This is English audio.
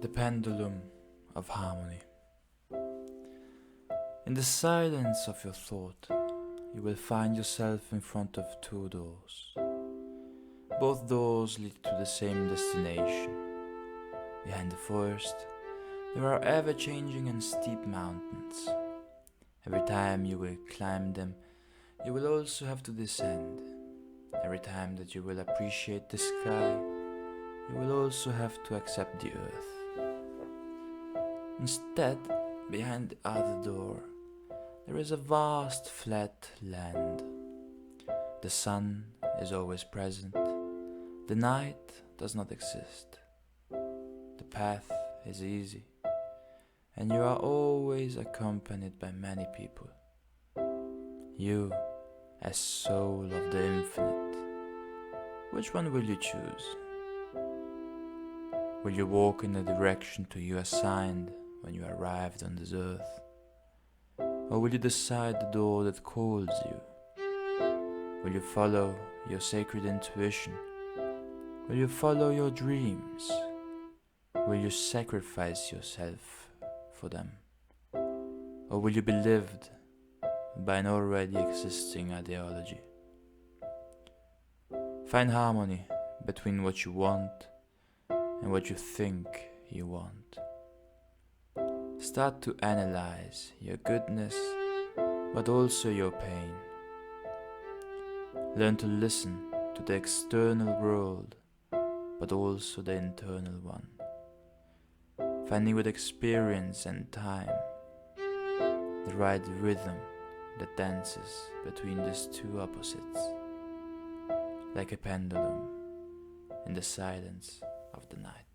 The pendulum of harmony. In the silence of your thought, you will find yourself in front of two doors. Both doors lead to the same destination. Behind the first, there are ever-changing and steep mountains. Every time you will climb them, you will also have to descend. Every time that you will appreciate the sky, you will also have to accept the earth. Instead, behind the other door, there is a vast flat land. The sun is always present. The night does not exist. The path is easy, and you are always accompanied by many people. You, as soul of the infinite, which one will you choose? Will you walk in the direction to you assigned when you arrived on this earth? Or will you decide the door that calls you? Will you follow your sacred intuition? Will you follow your dreams? Will you sacrifice yourself for them? Or will you be lived by an already existing ideology? Find harmony between what you want and what you think you want. Start to analyze your goodness, but also your pain. Learn to listen to the external world, but also the internal one. Finding with experience and time the right rhythm that dances between these two opposites, like a pendulum in the silence of the night.